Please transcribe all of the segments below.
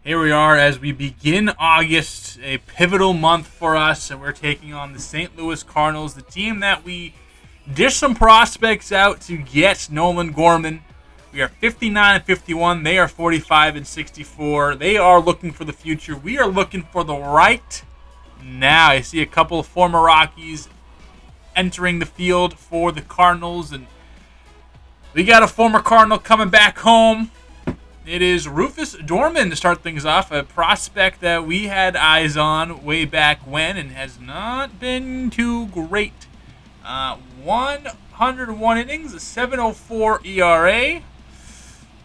Here we are as we begin August, a pivotal month for us, and we're taking on the St. Louis Cardinals, the team that we dished some prospects out to get Nolan Gorman. We are 59-51. They are 45-64. They are looking for the future. We are looking for the right now. I see a couple of former Rockies entering the field for the Cardinals, and we got a former Cardinal coming back home. It is Rufus Dorman to start things off, a prospect that we had eyes on way back when and has not been too great. 101 innings, a 7.04 ERA.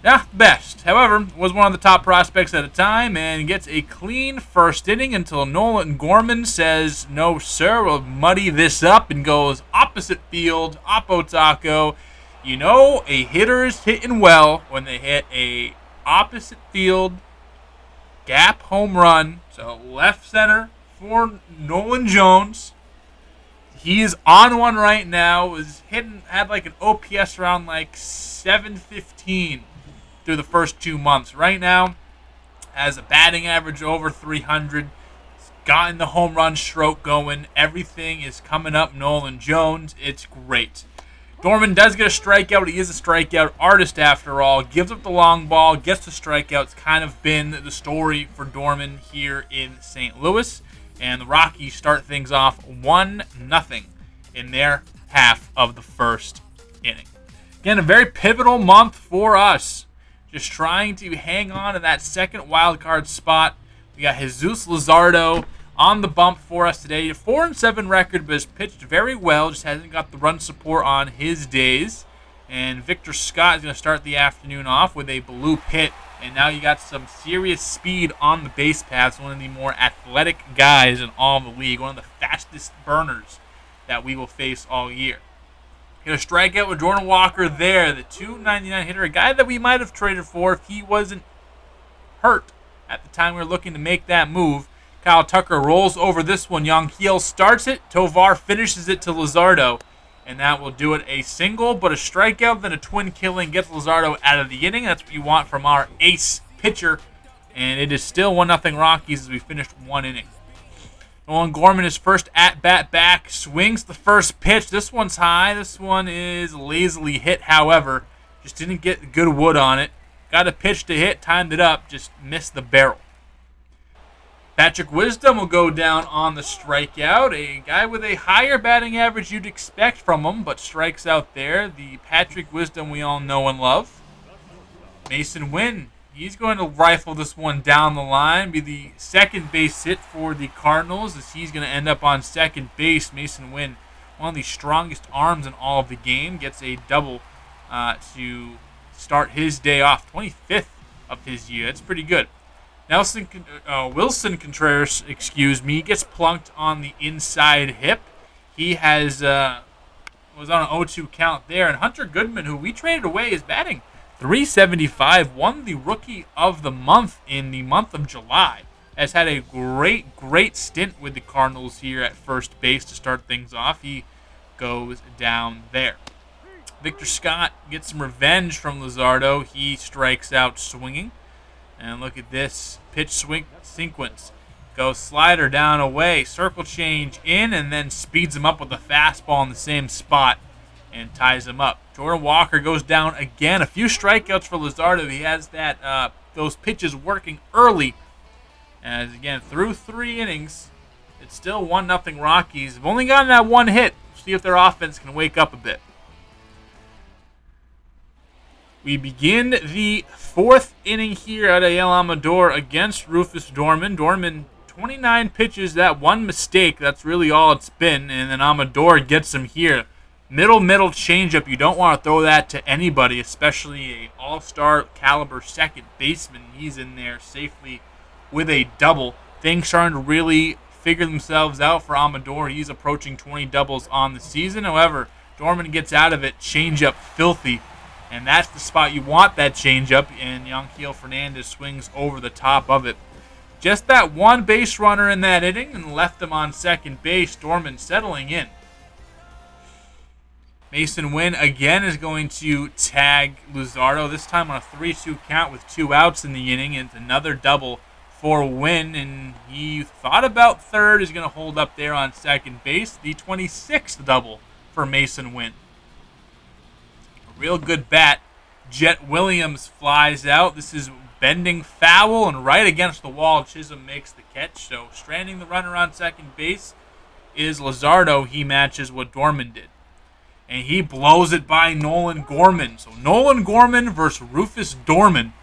Yeah, best. However, was one of the top prospects at the time and gets a clean first inning until Nolan Gorman says, "No, sir, we'll muddy this up," and goes opposite field, oppo taco. You know, a hitter is hitting well when they hit a opposite field gap home run. So left center for Nolan Jones. He is on one right now. Had like an OPS around like 715 through the first 2 months. Right now has a batting average over 300. He's gotten the home run stroke going. Everything is coming up Nolan Jones. It's great. Dorman does get a strikeout. He is a strikeout artist after all. Gives up the long ball, gets the strikeout. It's kind of been the story for Dorman here in St. Louis. And the Rockies start things off 1-0 in their half of the first inning. Again, a very pivotal month for us. Just trying to hang on to that second wild card spot. We got Jesus Luzardo on the bump for us today. A 4-7 record, but has pitched very well. Just hasn't got the run support on his days. And Victor Scott is going to start the afternoon off with a blue pit. And now you got some serious speed on the base paths. One of the more athletic guys in all of the league. One of the fastest burners that we will face all year. Get a strikeout with Jordan Walker there. The .299 hitter. A guy that we might have traded for if he wasn't hurt at the time we were looking to make that move. Kyle Tucker rolls over this one. Yanquiel starts it. Tovar finishes it to Luzardo. And that will do it. A single, but a strikeout, then a twin killing. Gets Luzardo out of the inning. That's what you want from our ace pitcher. And it is still 1-0 Rockies as we finished one inning. Nolan Gorman, his first at-bat back. Swings the first pitch. This one's high. This one is lazily hit, however. Just didn't get good wood on it. Got a pitch to hit. Timed it up. Just missed the barrel. Patrick Wisdom will go down on the strikeout. A guy with a higher batting average you'd expect from him, but strikes out there. The Patrick Wisdom we all know and love. Mason Wynn, he's going to rifle this one down the line. Be the second base hit for the Cardinals as he's going to end up on second base. Mason Wynn, one of the strongest arms in all of the game, gets a double to start his day off. 25th of his year. That's pretty good. Wilson Contreras, gets plunked on the inside hip. He was on an 0-2 count there. And Hunter Goodman, who we traded away, is batting .375. Won the Rookie of the Month in the month of July. Has had a great stint with the Cardinals here at first base to start things off. He goes down there. Victor Scott gets some revenge from Luzardo. He strikes out swinging. And look at this pitch swing sequence. Goes slider down away, circle change in, and then speeds him up with a fastball in the same spot and ties him up. Jordan Walker goes down again. A few strikeouts for Luzardo. He has those pitches working early. As again, through 3 innings, it's still 1-0 Rockies. They've only gotten that one hit. See if their offense can wake up a bit. We begin the 4th inning here at El Amador against Rufus Dorman. Dorman, 29 pitches, that one mistake. That's really all it's been. And then Amador gets him here. Middle changeup. You don't want to throw that to anybody, especially a all-star caliber second baseman. He's in there safely with a double. Things starting to really figure themselves out for Amador. He's approaching 20 doubles on the season. However, Dorman gets out of it. Changeup filthy. And that's the spot you want that changeup, and Yanquiel Fernandez swings over the top of it. Just that one base runner in that inning and left him on second base. Dorman settling in. Mason Wynn again is going to tag Luzardo, this time on a 3-2 count with 2 outs in the inning, and another double for a win, and he thought about third. He's going to hold up there on second base. The 26th double for Mason Wynn. A real good bat. Jet Williams flies out. This is bending foul and right against the wall. Chisholm makes the catch. So stranding the runner on second base is Luzardo. He matches what Dorman did. And he blows it by Nolan Gorman. So Nolan Gorman versus Rufus Dorman.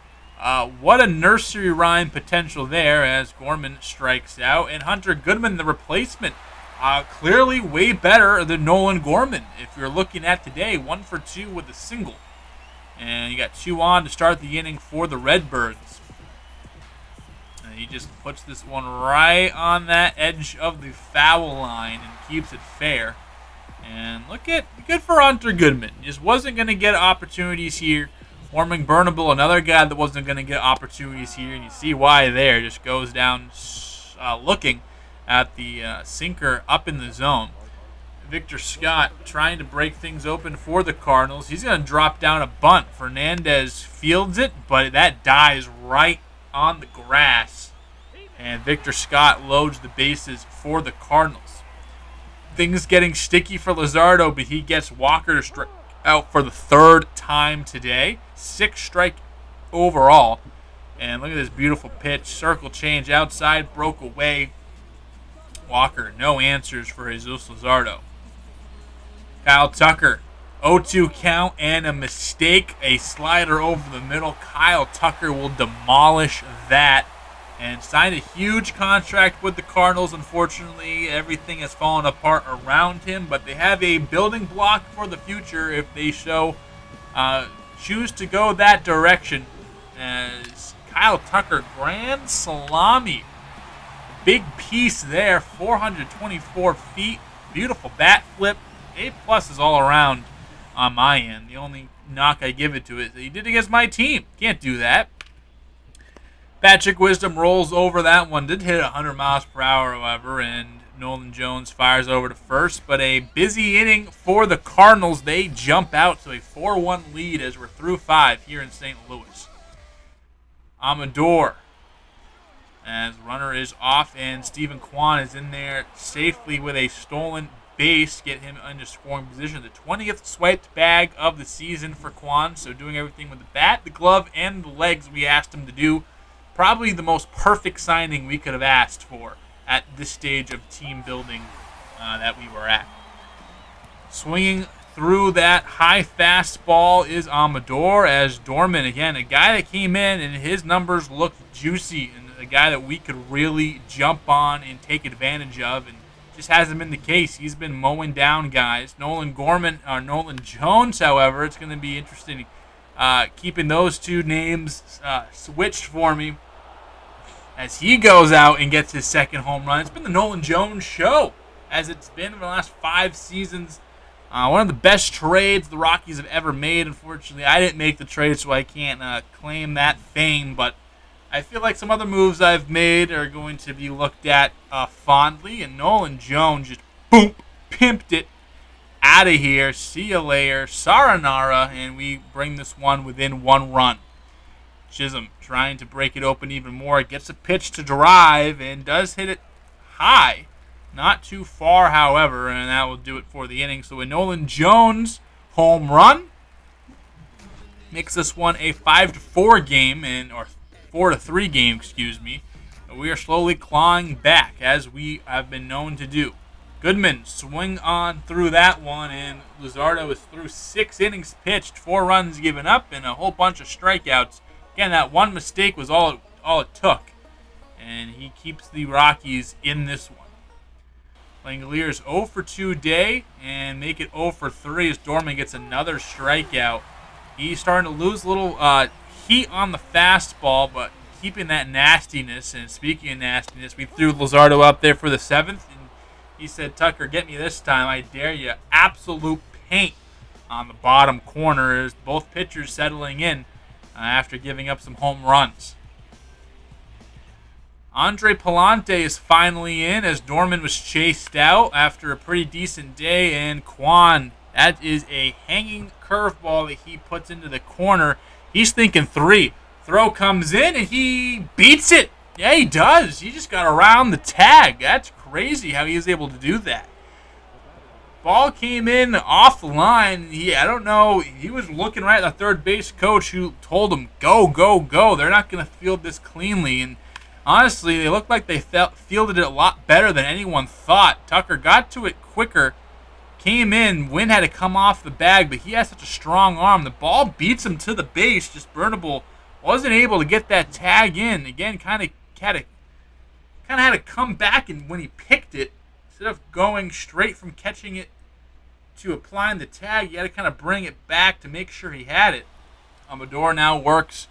What a nursery rhyme potential there as Gorman strikes out. And Hunter Goodman, the replacement, clearly way better than Nolan Gorman. If you're looking at today, 1 for 2 with a single. And you got 2 on to start the inning for the Redbirds. And he just puts this one right on that edge of the foul line and keeps it fair. And good for Hunter Goodman. Just wasn't going to get opportunities here. Warming Burnable, another guy that wasn't going to get opportunities here. And you see why there. Just goes down looking at the sinker up in the zone. Victor Scott trying to break things open for the Cardinals. He's going to drop down a bunt. Fernandez fields it, but that dies right on the grass. And Victor Scott loads the bases for the Cardinals. Things getting sticky for Luzardo, but he gets Walker to strike out for the 3rd time today. 6 strike overall. And look at this beautiful pitch. Circle change outside, broke away. Walker, no answers for Jesus Luzardo. Kyle Tucker, 0-2 count and a mistake. A slider over the middle. Kyle Tucker will demolish that and signed a huge contract with the Cardinals. Unfortunately, everything has fallen apart around him, but they have a building block for the future if they choose to go that direction. As Kyle Tucker, grand salami. Big piece there, 424 feet. Beautiful bat flip. A+ is all around on my end. The only knock I give it to is that he did against my team. Can't do that. Patrick Wisdom rolls over that one. Did hit 100 miles per hour, however, and Nolan Jones fires over to first. But a busy inning for the Cardinals. They jump out to a 4-1 lead as we're through 5 here in St. Louis. Amador, as runner is off, and Stephen Kwan is in there safely with a stolen base. Get him into scoring position. The 20th swiped bag of the season for Kwan. So doing everything with the bat, the glove, and the legs we asked him to do. Probably the most perfect signing we could have asked for at this stage of team building that we were at. Swinging through that high fastball is Amador, as Dorman, again, a guy that came in and his numbers looked juicy and a guy that we could really jump on and take advantage of, and just hasn't been the case. He's been mowing down guys. Nolan Jones, however, it's going to be interesting keeping those two names switched for me as he goes out and gets his 2nd home run. It's been the Nolan Jones show, as it's been for the last 5 seasons. One of the best trades the Rockies have ever made. Unfortunately, I didn't make the trade, so I can't claim that fame, but I feel like some other moves I've made are going to be looked at fondly, and Nolan Jones just, boom, pimped it out of here. See you later. Saranara, and we bring this one within 1 run. Chisholm trying to break it open even more. Gets a pitch to drive and does hit it high. Not too far, however, and that will do it for the inning. So a Nolan Jones home run makes this one a 5-4 game, or 4-3 game, excuse me. We are slowly clawing back, as we have been known to do. Goodman swing on through that one, and Luzardo is through 6 innings pitched, 4 runs given up, and a whole bunch of strikeouts. Again, that one mistake was all it took, and he keeps the Rockies in this one. Langoliers 0 for 2 day, and make it 0 for 3 as Dorman gets another strikeout. He's starting to lose a little heat on the fastball, but keeping that nastiness. And speaking of nastiness, we threw Luzardo up there for the 7th, and he said, "Tucker, get me this time. I dare you." Absolute paint on the bottom corner as both pitchers settling in after giving up some home runs. Andre Palante is finally in as Dorman was chased out after a pretty decent day, and Kwan, that is a hanging curveball that he puts into the corner. He's thinking 3. Throw comes in, and he beats it Yeah, he does. He just got around the tag. That's crazy how he was able to do that. Ball came in off the line. I don't know. He was looking right at the third base coach who told him, go, go, go. They're not going to field this cleanly. And honestly, they looked like they fielded it a lot better than anyone thought. Tucker got to it quicker, came in. Wynn had to come off the bag, but he has such a strong arm. The ball beats him to the base. Just Burnable wasn't able to get that tag in. Again, kind of had to come back, and when he picked it, instead of going straight from catching it to applying the tag, you had to kind of bring it back to make sure he had it. Amador now works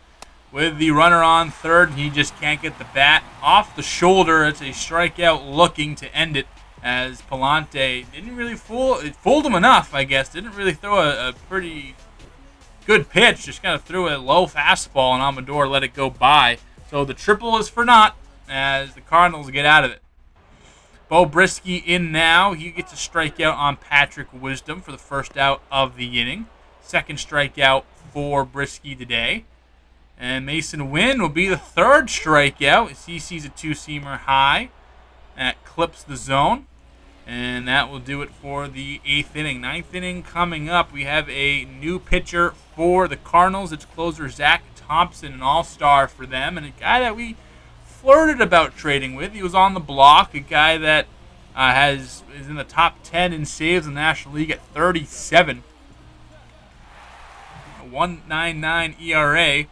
with the runner on third. He just can't get the bat off the shoulder. It's a strikeout looking to end it, as Palante didn't really fooled him enough, I guess. Didn't really throw a pretty good pitch. Just kind of threw a low fastball, and Amador let it go by. So the triple is for naught as the Cardinals get out of it. Bo Brisky in now. He gets a strikeout on Patrick Wisdom for the first out of the inning. Second strikeout for Brisky today. And Mason Wynn will be the third strikeout as he sees a two-seamer high. That clips the zone. And that will do it for the eighth inning. Ninth inning coming up. We have a new pitcher for the Cardinals. It's closer Zach Thompson, an all-star for them, and a guy that we flirted about trading with. He was on the block, a guy that is in the top 10 in saves in the National League at 37. A 1.99 ERA.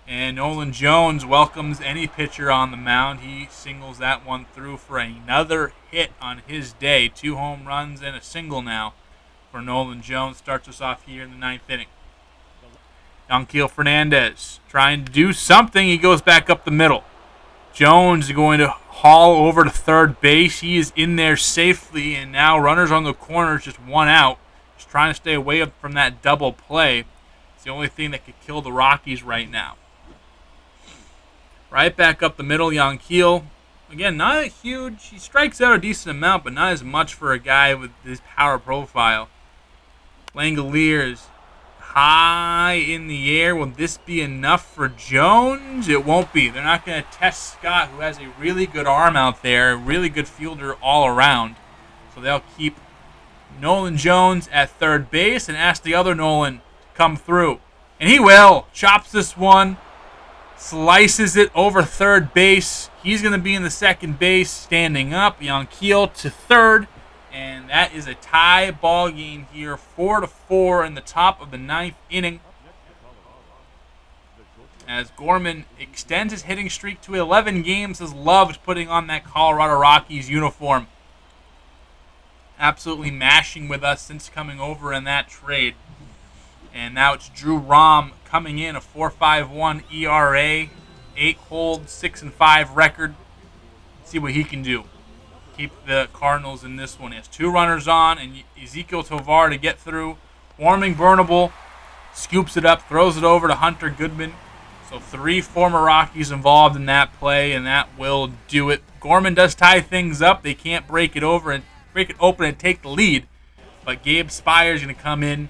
And Nolan Jones welcomes any pitcher on the mound. He singles that one through for another hit on his day. 2 home runs and a single now for Nolan Jones. Starts us off here in the ninth inning. Yanquiel Fernandez trying to do something. He goes back up the middle. Jones is going to haul over to third base. He is in there safely, and now runners on the corners, just one out. Just trying to stay away from that double play. It's the only thing that could kill the Rockies right now. Right back up the middle, Yanquiel. Again, not a huge. He strikes out a decent amount, but not as much for a guy with his power profile. Langoliers high in the air. Will this be enough for Jones? It won't be. They're not going to test Scott, who has a really good arm out there, a really good fielder all around. So they'll keep Nolan Jones at third base and ask the other Nolan to come through. And he will. Chops this one. Slices it over third base. He's going to be in the second base, standing up. Yanquiel to third. And that is a tie ball game here, 4-4 in the top of the ninth inning. As Gorman extends his hitting streak to 11 games, has loved putting on that Colorado Rockies uniform. Absolutely mashing with us since coming over in that trade. And now it's Drew Rom coming in, a 4.51 ERA, 8 holds, 6-5 record. Let's see what he can do. Keep the Cardinals in this one. He has 2 runners on, and Ezekiel Tovar to get through. Warming Burnable, scoops it up, throws it over to Hunter Goodman. So 3 former Rockies involved in that play, and that will do it. Gorman does tie things up. They can't break it open and take the lead. But Gabe Spire's going to come in.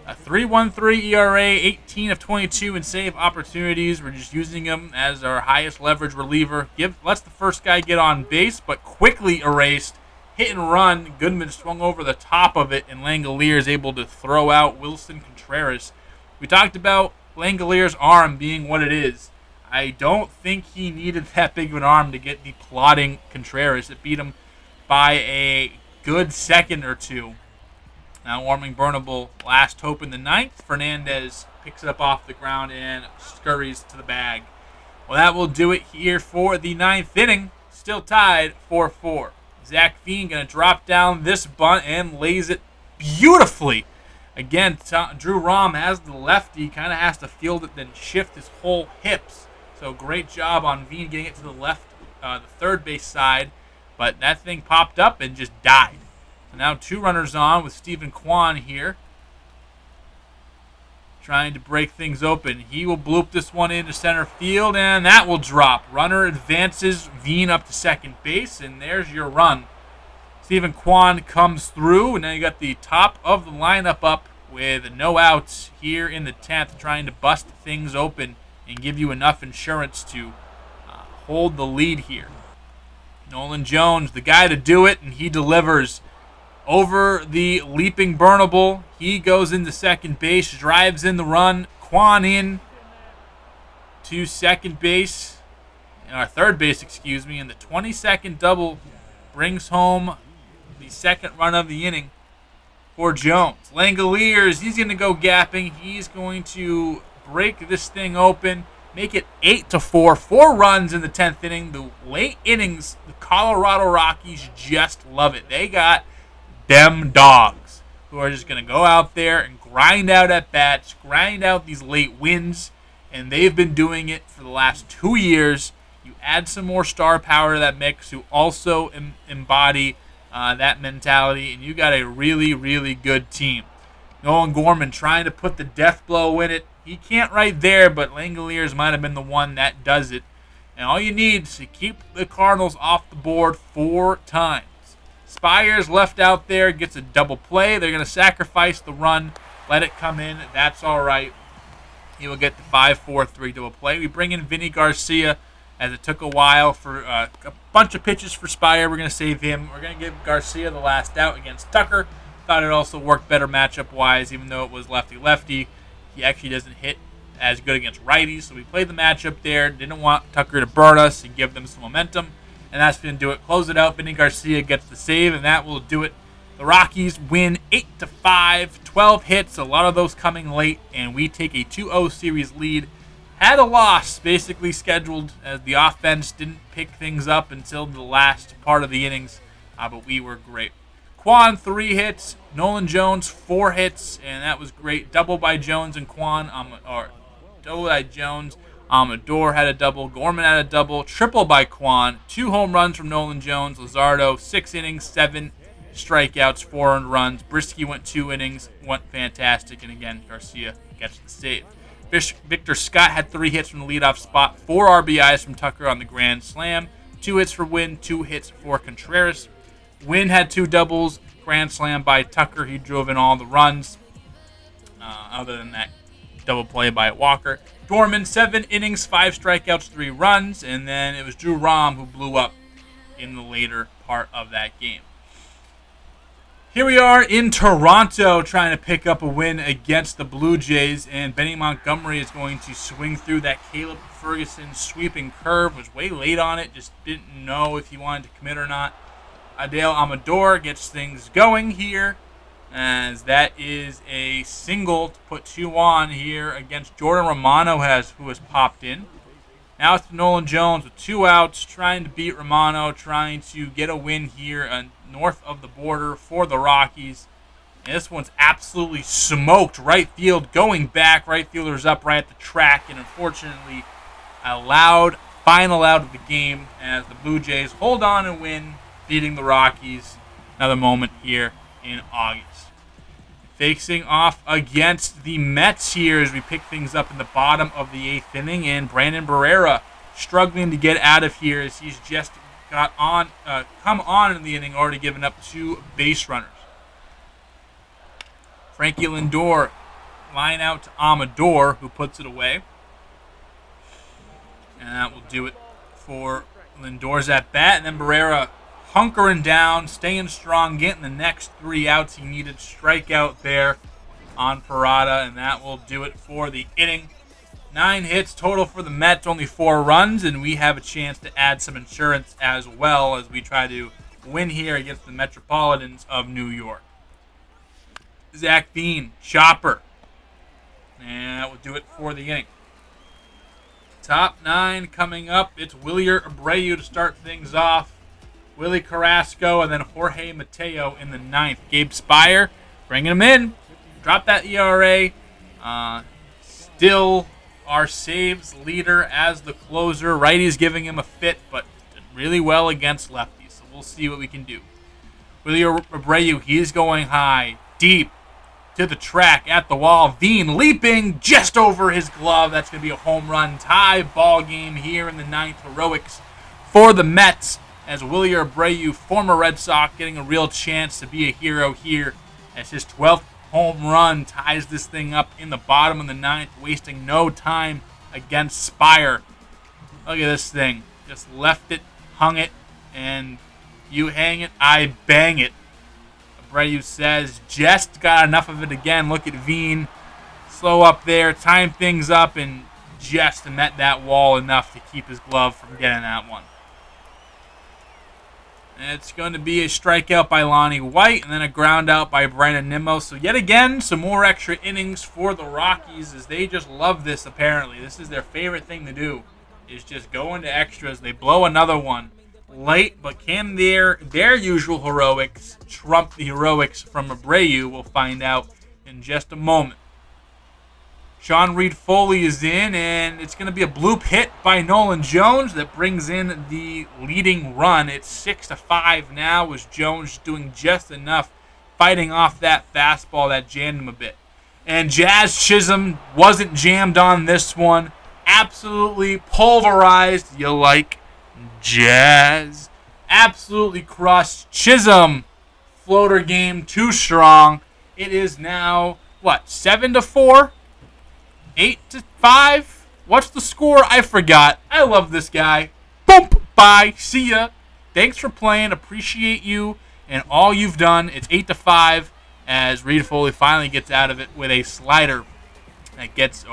A 3.13 ERA, 18 of 22 in save opportunities. We're just using him as our highest leverage reliever. Lets the first guy get on base, but quickly erased. Hit and run. Goodman swung over the top of it, and Langolier is able to throw out Wilson Contreras. We talked about Langolier's arm being what it is. I don't think he needed that big of an arm to get the plodding Contreras. It beat him by a good second or two. Now Warming Burnable, last hope in the ninth. Fernandez picks it up off the ground and scurries to the bag. Well, that will do it here for the ninth inning. Still tied 4-4. Zach Veen going to drop down this bunt and lays it beautifully. Again, Drew Rom has the lefty, kind of has to field it, then shift his whole hips. So great job on Veen getting it to the left, the third base side. But that thing popped up and just died. So now 2 runners on with Stephen Kwan here. Trying to break things open. He will bloop this one into center field, and that will drop. Runner advances, Veen up to second base, and there's your run. Stephen Kwan comes through, and now you got the top of the lineup up with no outs here in the 10th, trying to bust things open and give you enough insurance to hold the lead here. Nolan Jones, the guy to do it, and he delivers. Over the leaping Burnable, he goes into second base, drives in the run. Kwon in to second base, or third base, excuse me, and the 22nd double brings home the second run of the inning for Jones. Langoliers, he's going to go gapping. He's going to break this thing open, make it 8-4. 4 runs in the 10th inning. The late innings, the Colorado Rockies just love it. They got them dogs who are just going to go out there and grind out at bats, grind out these late wins, and they've been doing it for the last 2 years. You add some more star power to that mix who also embody that mentality, and you got a really, really good team. Nolan Gorman trying to put the death blow in it. He can't right there, but Langoliers might have been the one that does it. And all you need is to keep the Cardinals off the board 4 times. Spires left out there, gets a double play. They're going to sacrifice the run, let it come in. That's all right. He will get the 5-4-3 double play. We bring in Vinny Garcia, as it took a while for a bunch of pitches for Spire. We're going to save him. We're going to give Garcia the last out against Tucker. Thought it also worked better matchup-wise, even though it was lefty-lefty. He actually doesn't hit as good against righties, so we played the matchup there. Didn't want Tucker to burn us and give them some momentum, and that's going to do it. Close it out. Vinny Garcia gets the save, and that will do it. The Rockies win 8-5, 12 hits, a lot of those coming late, and we take a 2-0 series lead. Had a loss basically scheduled as the offense didn't pick things up until the last part of the innings, but we were great. Kwon, 3 hits. Nolan Jones, 4 hits, and that was great. Double by Jones and Kwon, or double by Jones. Amador had a double. Gorman had a double. Triple by Kwon. 2 home runs from Nolan Jones. Luzardo, 6 innings, 7 strikeouts, 4 earned runs. Brisky went 2 innings, went fantastic, and again, Garcia gets the save. Victor Scott had 3 hits from the leadoff spot, 4 RBIs from Tucker on the grand slam, 2 hits for Wynn, 2 hits for Contreras. Wynn had 2 doubles, grand slam by Tucker. He drove in all the runs, other than that double play by Walker. Dorman, 7 innings, 5 strikeouts, 3 runs, and then it was Drew Rahm who blew up in the later part of that game. Here we are in Toronto trying to pick up a win against the Blue Jays, and Benny Montgomery is going to swing through that Caleb Ferguson sweeping curve. Was way late on it, just didn't know if he wanted to commit or not. Adele Amador gets things going here, as that is a single to put 2 on here against Jordan Romano, who has popped in. Now it's Nolan Jones with 2 outs, trying to beat Romano, trying to get a win here north of the border for the Rockies. And this one's absolutely smoked right field, going back. Right fielder's up right at the track, and unfortunately a final out of the game as the Blue Jays hold on and win, beating the Rockies. Another moment here in August. Facing off against the Mets here as we pick things up in the bottom of the 8th inning, and Brandon Barrera struggling to get out of here as he's just come on in the inning, already given up 2 base runners. Frankie Lindor line out to Amador, who puts it away. And that will do it for Lindor's at bat. And then Barrera hunkering down, staying strong, getting the next 3 outs he needed. Strikeout there on Parada, and that will do it for the inning. 9 hits total for the Mets, only 4 runs, and we have a chance to add some insurance as well as we try to win here against the Metropolitans of New York. Zach Dean, chopper, and that will do it for the inning. Top 9 coming up. It's Wilyer Abreu to start things off. Willie Carrasco, and then Jorge Mateo in the 9th. Gabe Spire, bringing him in. Drop that ERA. Still our saves leader as the closer. Righty's giving him a fit, but did really well against lefties. So we'll see what we can do. Willie Abreu, he is going high, deep, to the track, at the wall. Veen leaping just over his glove. That's going to be a home run. Tie ball game here in the 9th. Heroics for the Mets as Willie Abreu, former Red Sox, getting a real chance to be a hero here as his 12th home run ties this thing up in the bottom of the 9th, wasting no time against Spire. Look at this thing. Just left it, hung it, and you hang it, I bang it. Abreu says, just got enough of it again. Look at Veen. Slow up there, time things up, and just met that wall enough to keep his glove from getting that one. And it's going to be a strikeout by Lonnie White, and then a ground out by Brandon Nimmo. So yet again, some more extra innings for the Rockies, as they just love this, apparently. This is their favorite thing to do, is just go into extras. They blow another one late, but can their usual heroics trump the heroics from Abreu? We'll find out in just a moment. Sean Reed-Foley is in, and it's going to be a bloop hit by Nolan Jones that brings in the leading run. It's 6-5 now, as Jones doing just enough, fighting off that fastball that jammed him a bit. And Jazz Chisholm wasn't jammed on this one. Absolutely pulverized. You like Jazz. Absolutely crushed. Chisholm, floater game too strong. It is now, 7-4? 8-5? What's the score? I forgot. I love this guy. Boom. Bye. See ya. Thanks for playing. Appreciate you and all you've done. It's 8-5 as Reed-Foley finally gets out of it with a slider that gets,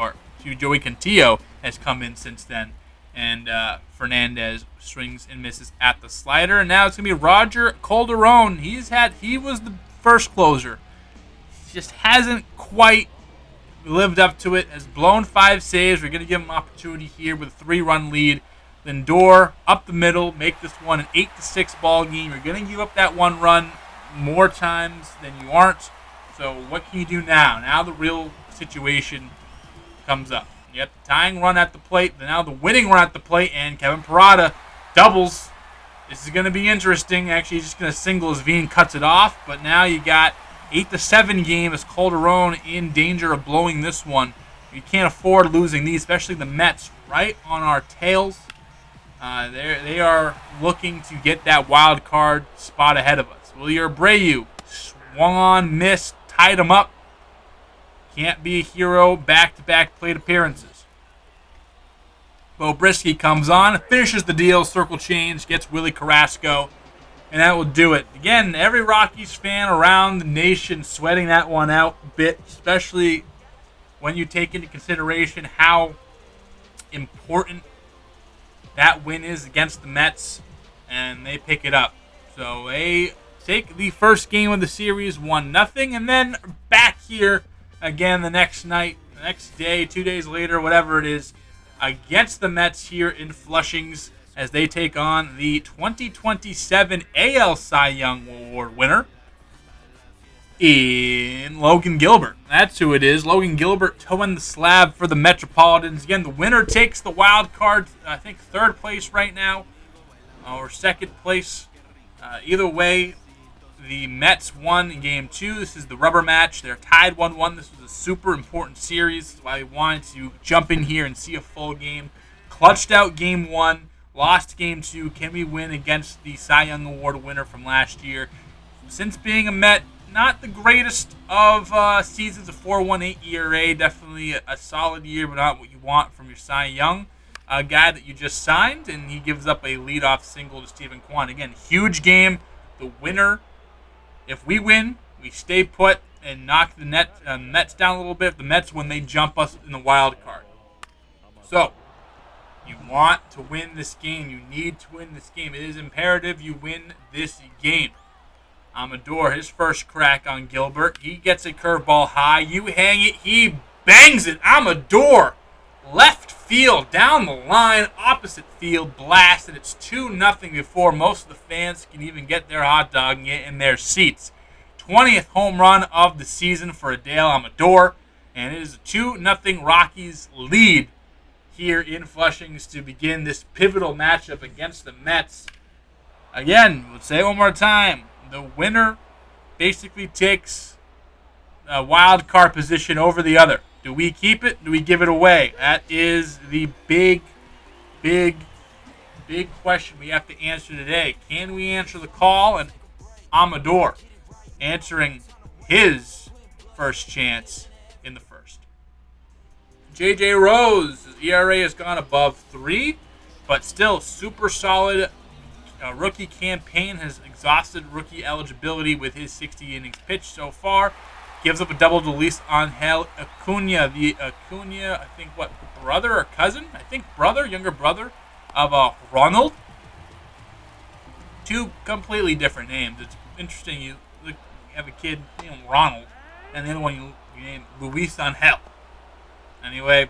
Joey Cantillo has come in since then. And Fernandez swings and misses at the slider. And now it's going to be Roger Calderon. He was the first closer. Just hasn't quite lived up to it. Has blown 5 saves. We're going to give him an opportunity here with a 3-run lead. Lindor up the middle, make this one an 8-6 ball game. You're going to give up that 1 run more times than you aren't. So what can you do now? Now the real situation comes up. You got the tying run at the plate, now the winning run at the plate, and Kevin Parada doubles. This is going to be interesting. Actually, he's just going to single as Veen cuts it off. But now you got 8-7 game as Calderon in danger of blowing this one. You can't afford losing these, especially the Mets right on our tails. They are looking to get that wild card spot ahead of us. Wilyer Abreu swung on, missed, tied him up. Can't be a hero. Back-to-back plate appearances. Bo Brisky comes on, finishes the deal, circle change, gets Willie Carrasco. And that will do it. Again, every Rockies fan around the nation sweating that one out a bit, especially when you take into consideration how important that win is against the Mets, and they pick it up. So they take the first game of the series 1-0, and then back here again the next night, the next day, 2 days later, whatever it is, against the Mets here in Flushings, as they take on the 2027 AL Cy Young Award winner in Logan Gilbert. That's who it is. Logan Gilbert towing the slab for the Metropolitans. Again, the winner takes the wild card, I think 3rd place right now, or 2nd place. Either way, the Mets won in Game 2. This is the rubber match. They're tied 1-1. This was a super important series. That's why we wanted to jump in here and see a full game. Clutched out Game 1. Lost Game 2. Can we win against the Cy Young Award winner from last year? Since being a Met, not the greatest of seasons, a 4.18 ERA. Definitely a solid year, but not what you want from your Cy Young guy that you just signed. And he gives up a leadoff single to Stephen Kwan. Again, huge game. The winner, if we win, we stay put and knock the Mets down a little bit. If the Mets win, they jump us in the wild card. So, you want to win this game. You need to win this game. It is imperative you win this game. Amador, his first crack on Gilbert. He gets a curveball high. You hang it. He bangs it. Amador, left field, down the line, opposite field, blast. And it's 2-0 before most of the fans can even get their hot dog and get in their seats. 20th home run of the season for Adael Amador. And it is a 2-0 Rockies lead here in Flushings to begin this pivotal matchup against the Mets. Again, let's say it one more time. The winner basically takes a wild card position over the other. Do we keep it? Do we give it away? That is the big question we have to answer today. Can we answer the call? And Amador answering his first chance in the first. J.J. Rose, his ERA has gone above 3. but still super solid rookie campaign. Has exhausted rookie eligibility with his 60 innings pitched so far. Gives up a double to Luis Angel Acuna. I think, brother or cousin? I think brother, younger brother of Ronald. Two completely different names. It's interesting. You have a kid named Ronald, and the other one you name Luis Angel. Anyway,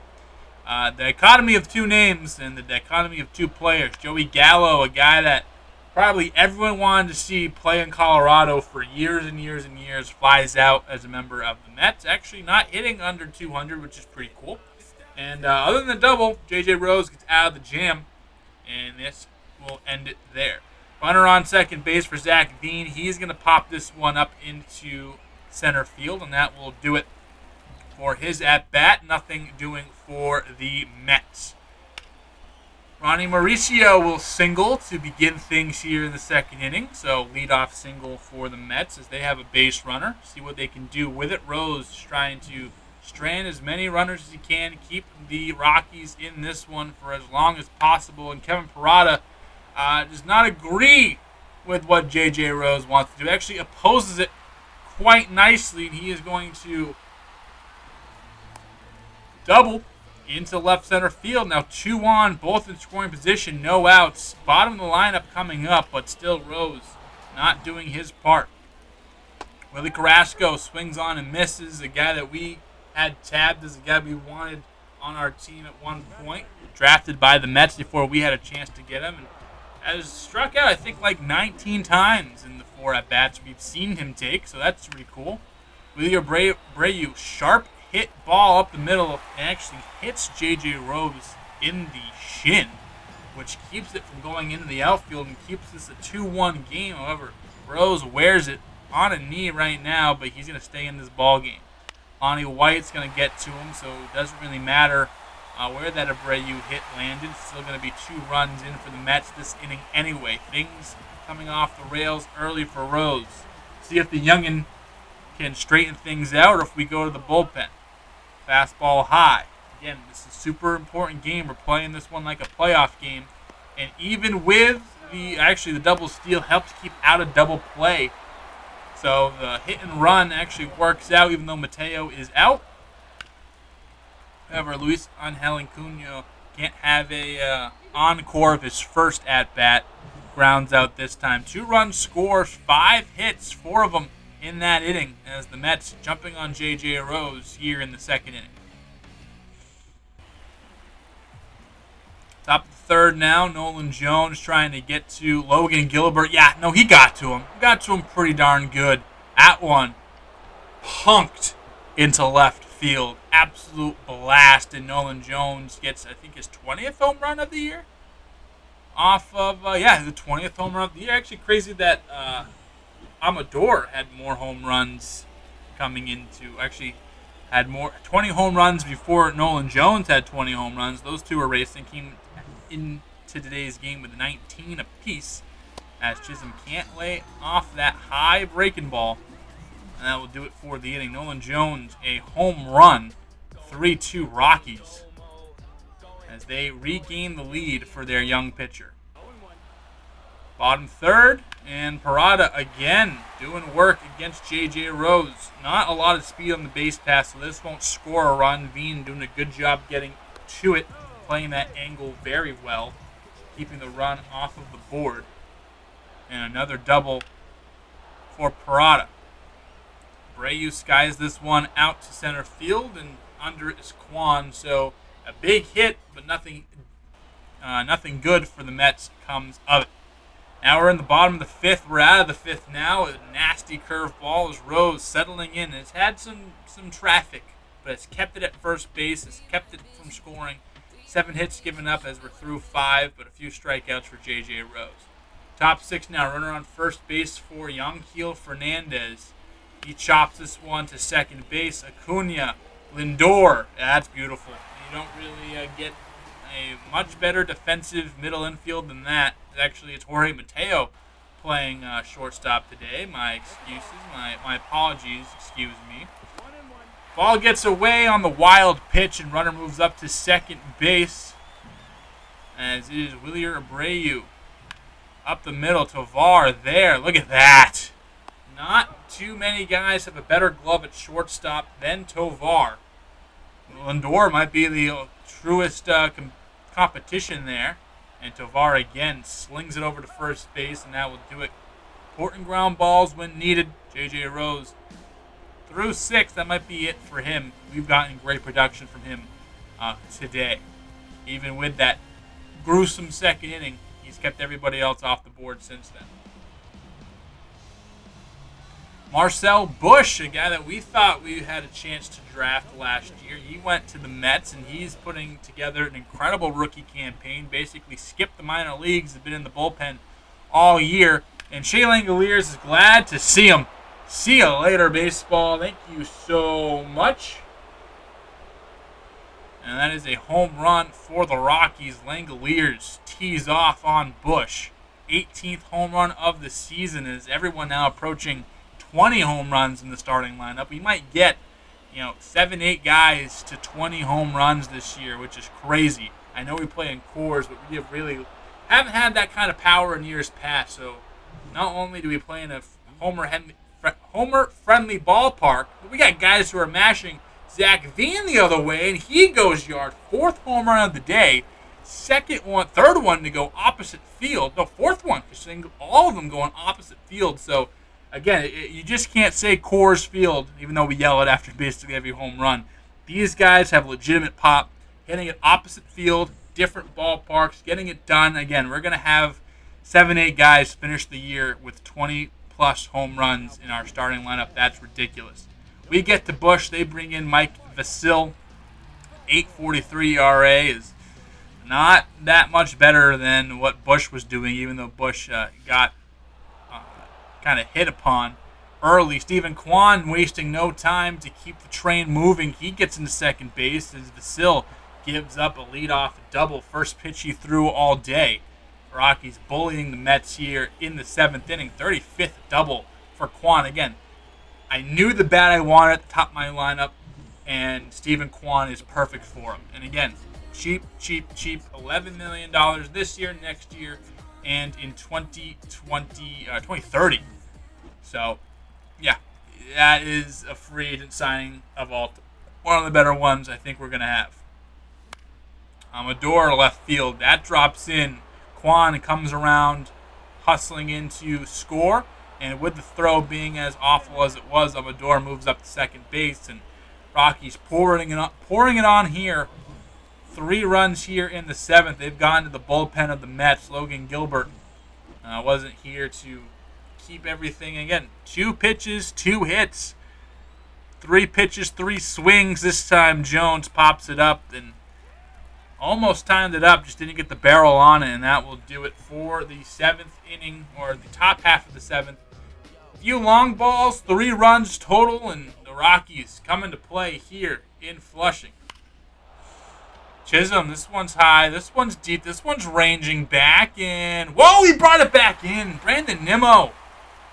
the dichotomy of two names and the dichotomy of two players. Joey Gallo, a guy that probably everyone wanted to see play in Colorado for years and years and years, flies out as a member of the Mets. Actually not hitting under 200, which is pretty cool. And other than the double, J.J. Rose gets out of the jam, and this will end it there. Runner on second base for Zach Veen. He's going to pop this one up into center field, and that will do it for his at-bat. Nothing doing for the Mets. Ronnie Mauricio will single to begin things here in the second inning. So leadoff single for the Mets as they have a base runner. See what they can do with it. Rose trying to strand as many runners as he can. Keep the Rockies in this one for as long as possible. And Kevin Parada does not agree with what J.J. Rose wants to do. Actually opposes it quite nicely. And he is going to double into left center field. Now 2 on, both in scoring position, no outs. Bottom of the lineup coming up, but still Rose not doing his part. Willie Carrasco swings on and misses. A guy that we had tabbed as a guy we wanted on our team at one point. Drafted by the Mets before we had a chance to get him. And has struck out, I think, like 19 times in the 4 at-bats we've seen him take. So that's pretty cool. Willie Abreu, sharp hit ball up the middle and actually hits J.J. Rose in the shin, which keeps it from going into the outfield and keeps this a 2-1 game. However, Rose wears it on a knee right now, but he's going to stay in this ball game. Lonnie White's going to get to him, so it doesn't really matter where that Abreu hit landed. It's still going to be 2 runs in for the Mets this inning anyway. Things coming off the rails early for Rose. See if the youngin can straighten things out or if we go to the bullpen. Fastball high. Again, this is a super important game. We're playing this one like a playoff game. And even with the double steal helps keep out of double play. So the hit and run actually works out even though Mateo is out. However, Luis Angel Acuna can't have a encore of his first at-bat. Grounds out this time. 2 runs scores, 5 hits, 4 of them in that inning as the Mets jumping on J.J. Rose here in the second inning. Top of the third now, Nolan Jones trying to get to Logan Gilbert. Yeah, no, he got to him. Got to him pretty darn good. At one, punked into left field. Absolute blast, and Nolan Jones gets, I think, his 20th home run of the year. Off of, the 20th home run of the year. Actually crazy that Amador had more home runs coming into, actually had 20 home runs before Nolan Jones had 20 home runs. Those two were racing. Came into today's game with 19 apiece as Chisholm can't lay off that high breaking ball. And that will do it for the inning. Nolan Jones, a home run, 3-2 Rockies as they regain the lead for their young pitcher. Bottom third, and Parada again doing work against J.J. Rose. Not a lot of speed on the base pass, so this won't score a run. Veen doing a good job getting to it, playing that angle very well, keeping the run off of the board. And another double for Parada. Abreu skies this one out to center field, and under it is Kwan. So a big hit, but nothing good for the Mets comes of it. Now we're in the bottom of the 5th. We're out of the 5th now. A nasty curveball as Rose settling in. It's had some traffic, but it's kept it at first base. It's kept it from scoring. 7 hits given up as we're through 5, but a few strikeouts for J.J. Rose. Top 6 now. Runner on first base for Yanquiel Fernandez. He chops this one to second base. Acuna, Lindor. That's beautiful. You don't really get a much better defensive middle infield than that. Actually, it's Jorge Mateo playing shortstop today. My excuses, my apologies, excuse me. Ball gets away on the wild pitch, and runner moves up to second base. as it is Willier Abreu. Up the middle, Tovar there. Look at that. Not too many guys have a better glove at shortstop than Tovar. Lindor might be the truest competition there. And Tovar again slings it over to first base, and that will do it. Important ground balls when needed. J.J. Rose through 6. That might be it for him. We've gotten great production from him today. Even with that gruesome second inning, he's kept everybody else off the board since then. Marcel Busch, a guy that we thought we had a chance to draft last year. He went to the Mets, and he's putting together an incredible rookie campaign. Basically skipped the minor leagues, has been in the bullpen all year. And Shea Langoliers is glad to see him. See you later, baseball. Thank you so much. And that is a home run for the Rockies. Langoliers tees off on Busch. 18th home run of the season, as everyone now approaching 20 home runs in the starting lineup. We might get, 7, 8 guys to 20 home runs this year, which is crazy. I know we play in cores, but we haven't had that kind of power in years past. So not only do we play in a homer-friendly ballpark, but we got guys who are mashing Zach Veen the other way, and he goes yard. 4th home run of the day. Third one to go opposite field. No, 4th one, because all of them going opposite field. So again, you just can't say Coors Field, even though we yell it after basically every home run. These guys have legitimate pop, hitting it opposite field, different ballparks, getting it done. Again, we're going to have 7, 8 guys finish the year with 20-plus home runs in our starting lineup. That's ridiculous. We get to Busch. They bring in Mike Vasil. 8.43 ERA is not that much better than what Busch was doing, even though Busch got kind of hit upon early. Stephen Kwan wasting no time to keep the train moving. He gets into second base as Vasil gives up a leadoff double. First pitch he threw all day. Rockies bullying the Mets here in the 7th inning. 35th double for Kwan. Again, I knew the bat I wanted at the top of my lineup, and Stephen Kwan is perfect for him. And again, cheap. $11 million this year, next year, and in 2030. So, yeah, that is a free agent signing of all. One of the better ones I think we're going to have. Amador left field. That drops in. Kwan comes around, hustling in to score. And with the throw being as awful as it was, Amador moves up to second base. And Rockies pouring it on here. 3 runs here in the 7th. They've gone to the bullpen of the Mets. Logan Gilbert wasn't here to keep everything. Again, 2 pitches, 2 hits. 3 pitches, 3 swings. This time Jones pops it up and almost timed it up. Just didn't get the barrel on it, and that will do it for the 7th inning, or the top half of the 7th. Few long balls, 3 runs total, and the Rockies come into play here in Flushing. Chisholm, this one's high, this one's deep, this one's ranging back in. Whoa, he brought it back in. Brandon Nimmo.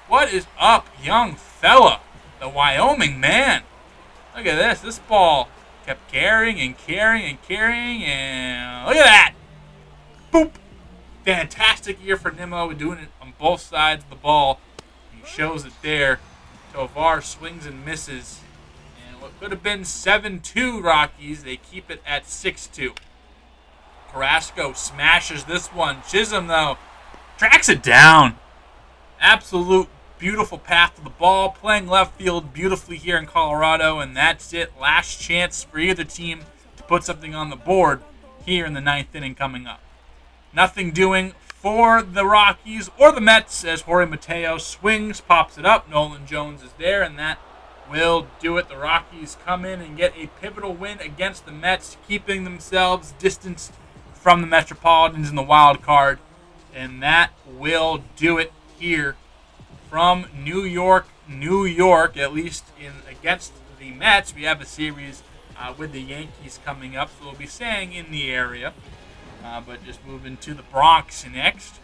What is up, young fella? The Wyoming man. Look at this. This ball kept carrying, and look at that. Boop. Fantastic year for Nimmo, doing it on both sides of the ball. He shows it there. Tovar swings and misses. What could have been 7-2 Rockies, they keep it at 6-2. Carrasco smashes this one. Chisholm, though, tracks it down. Absolute beautiful path to the ball. Playing left field beautifully here in Colorado, and that's it. Last chance for either team to put something on the board here in the 9th inning coming up. Nothing doing for the Rockies or the Mets as Jorge Mateo swings, pops it up. Nolan Jones is there, and that will do it. The Rockies come in and get a pivotal win against the Mets, keeping themselves distanced from the Metropolitans in the wild card. And that will do it here from New York, at least against the Mets. We have a series with the Yankees coming up, so we'll be staying in the area. But just moving to the Bronx next.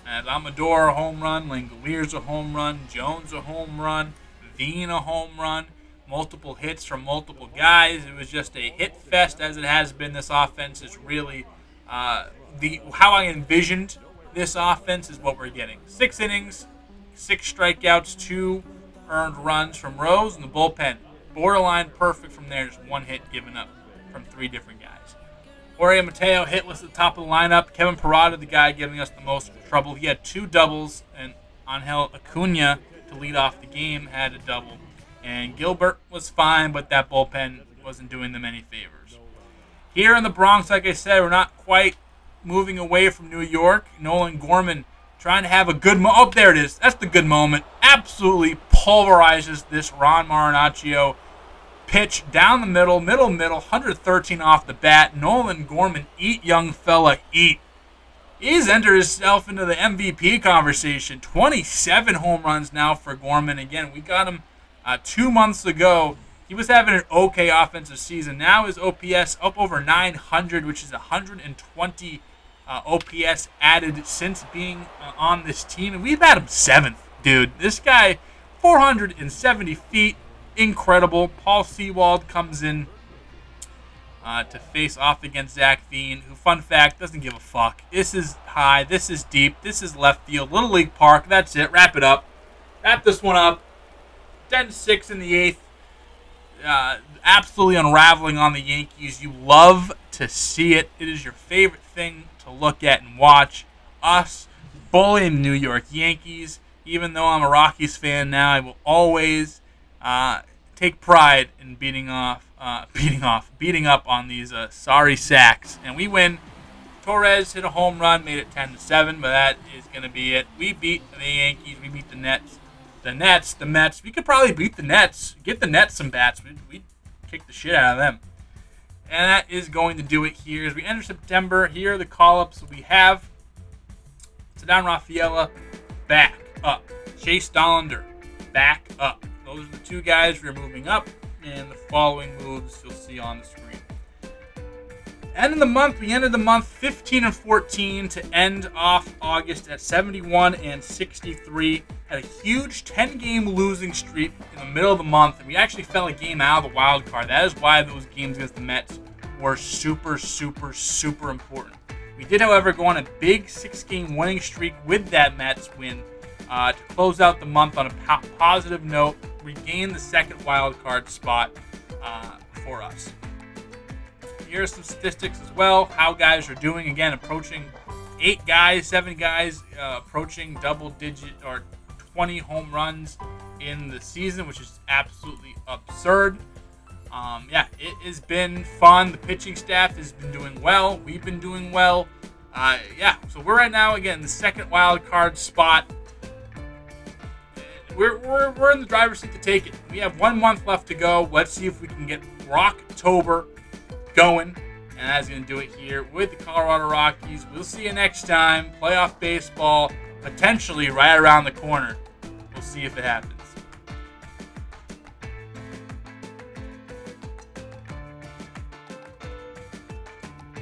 As Amador a home run, Langoliers a home run, Jones a home run, Veen a home run, multiple hits from multiple guys. It was just a hit fest as it has been. This offense is really How I envisioned this offense is what we're getting. 6 innings, 6 strikeouts, 2 earned runs from Rose, and the bullpen borderline perfect from there. Just 1 hit given up from 3 different guys. Jorge Mateo hitless at the top of the lineup. Kevin Parada, the guy giving us the most trouble. He had 2 doubles, and Angel Acuna to lead off the game had a double. And Gilbert was fine, but that bullpen wasn't doing them any favors. Here in the Bronx, like I said, we're not quite moving away from New York. Nolan Gorman trying to have a good moment. Oh, there it is. That's the good moment. Absolutely pulverizes this Ron Marinaccio pitch down the middle, 113 off the bat. Nolan Gorman, eat, young fella, eat. He's entered himself into the MVP conversation. 27 home runs now for Gorman. Again, we got him 2 months ago. He was having an okay offensive season. Now his OPS up over 900, which is 120 OPS added since being on this team. And we've had him 7th, dude. This guy, 470 feet, incredible. Paul Sewald comes in to face off against Zach Veen, who, fun fact, doesn't give a fuck. This is high. This is deep. This is left field. Little League Park. That's it. Wrap it up. Wrap this one up. 10-6 in the 8th. Absolutely unraveling on the Yankees. You love to see it. It is your favorite thing to look at and watch. Us bullying New York Yankees. Even though I'm a Rockies fan now, I will always take pride in beating up on these sorry sacks. And we win. Torres hit a home run, made it 10-7, but that is going to be it. We beat the Yankees. We beat the Nets. The Mets. We could probably beat the Nets. Get the Nets some bats. We'd kick the shit out of them. And that is going to do it here. As we enter September, here are the call-ups we have. Ceddanne Rafaela, back up. Chase Dollander, back up. Those are the 2 guys we're moving up. And the following moves you'll see on the screen. We ended the month 15-14 to end off August at 71-63. Had a huge 10-game losing streak in the middle of the month, and we actually fell a game out of the wild card. That is why those games against the Mets were super, super, super important. We did, however, go on a big 6-game winning streak with that Mets win to close out the month on a positive note, regain the second wild card spot for us. Here are some statistics as well, how guys are doing. Again, approaching 7 guys approaching double-digit or 20 home runs in the season, which is absolutely absurd. It has been fun. The pitching staff has been doing well. We've been doing well. So we're right now, again, the second wild card spot. We're in the driver's seat to take it. We have 1 month left to go. Let's see if we can get Rocktober going. And that's going to do it here with the Colorado Rockies. We'll see you next time. Playoff baseball, potentially right around the corner. We'll see if it happens.